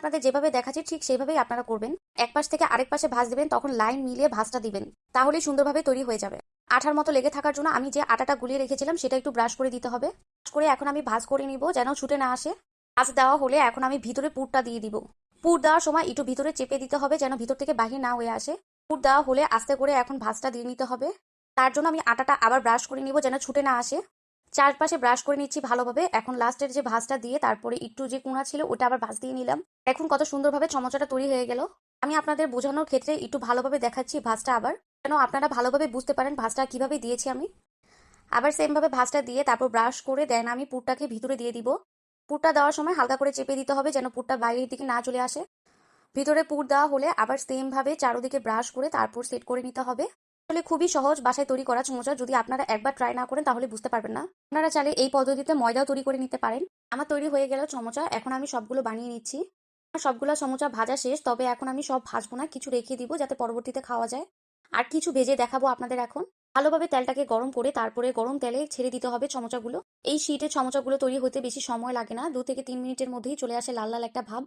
আপনাদের যেভাবে দেখাচ্ছি ঠিক সেইভাবেই আপনারা করবেন। এক পাশ থেকে আরেক পাশে ভাঁজ দেবেন, তখন লাইন মিলিয়ে ভাঁজটা দিবেন, তাহলেই সুন্দরভাবে তৈরি হয়ে যাবে। আঠার মতো লেগে থাকার জন্য আমি যে আটাটা গুলিয়ে রেখেছিলাম সেটা একটু ব্রাশ করে দিতে হবে। ব্রাশ করে এখন আমি ভাঁজ করে নিব যেন ছুটে না আসে। ভাঁজ দেওয়া হলে এখন আমি ভিতরে পুরটা দিয়ে দিব। পুর দেওয়ার সময় একটু ভিতরে চেপে দিতে হবে যেন ভিতর থেকে বাহির না হয়ে আসে। পুর দেওয়া হলে আস্তে করে এখন ভাঁজটা দিয়ে নিতে হবে। তার জন্য আমি আটাটা আবার ব্রাশ করে নিব যেন ছুটে না আসে। চারপাশে ব্রাশ করে নিচ্ছি ভালোভাবে। এখন লাস্টের যে ভাঁজটা দিয়ে তারপরে একটু যে কোনা ছিল ওটা আবার ভাঁজ দিয়ে নিলাম। এখন কত সুন্দরভাবে চমচাটা তৈরি হয়ে গেল। আমি আপনাদের বোঝানোর ক্ষেত্রে একটু ভালোভাবে দেখাচ্ছি ভাঁজটা আবার, যেন আপনারা ভালোভাবে বুঝতে পারেন ভাঁজটা কিভাবে দিয়েছি আমি। আবার সেম ভাবে ভাঁজটা দিয়ে তারপর ব্রাশ করে দেন আমি পুরটাকে ভিতরে দিয়ে দিব। পুরটা দেওয়ার সময় হালকা করে চেপে দিতে হবে যেন পুরটা বাইরের দিকে না চলে আসে। ভিতরে পুর দেওয়া হলে আবার সেম ভাবে চারোদিকে ব্রাশ করে তারপর সেট করে নিতে হবে। আসলে খুবই সহজ বাসায় তৈরি করা সমোসা, যদি আপনারা একবার ট্রাই না করেন তাহলে বুঝতে পারবেন না। আপনারা চাইলে এই পদ্ধতিতে ময়দাও তৈরি করে নিতে পারেন। আমার তৈরি হয়ে গেল সমোসা, এখন আমি সবগুলো বানিয়ে নিচ্ছি। আমার সবগুলো সমোসা ভাজা শেষ, তবে এখন আমি সব ভাজবো না, কিছু রেখে দিব যাতে পরবর্তীতে খাওয়া যায়। আর কিছু ভেজে দেখাবো আপনাদের এখন। ভালোভাবে তেলটাকে গরম করে তারপরে গরম তেলে ছেড়ে দিতে হবে সমোসাগুলো। এই শীটের সমোসাগুলো তৈরি হতে বেশি সময় লাগে না, 2 থেকে 3 মিনিটের মধ্যেই চলে আসে লাল লাল একটা ভাব।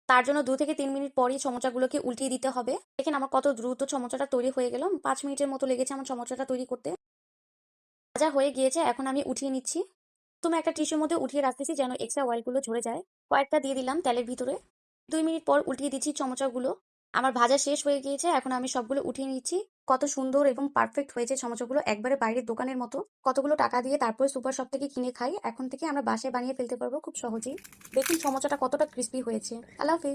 তার জন্য 2 থেকে 3 মিনিট পরই সমোসাগুলোকে উল্টিয়ে দিতে হবে। দেখেন আমার কত দ্রুত সমোসাটা তৈরি হয়ে গেল, 5 মিনিটের মতো লেগেছে আমার সমোসাটা তৈরি করতে। ভাজা হয়ে গিয়েছে, এখন আমি উঠিয়ে নিচ্ছি। তুমি একটা টিস্যুর মধ্যে উঠিয়ে রাখতেছি যেন এক্সট্রা অয়েলগুলো ঝরে যায়। কয়েকটা দিয়ে দিলাম তেলের ভিতরে। 2 মিনিট পর উল্টিয়ে দিচ্ছি সমোসাগুলো। আমার ভাজা শেষ হয়ে গিয়েছে, এখন আমি সবগুলো উঠিয়ে নিচ্ছি। কত সুন্দর এবং পারফেক্ট হয়েছে সমোসাগুলো, একবারে বাইরের দোকানের মতো। কতগুলো টাকা দিয়ে তারপরে সুপার শপ থেকে কিনে খাই, এখন থেকে আমরা বাসায় বানিয়ে ফেলতে পারবো খুব সহজেই। দেখুন সমোসাটা কতটা ক্রিস্পি হয়েছে। আল্লাহ হাফিজ।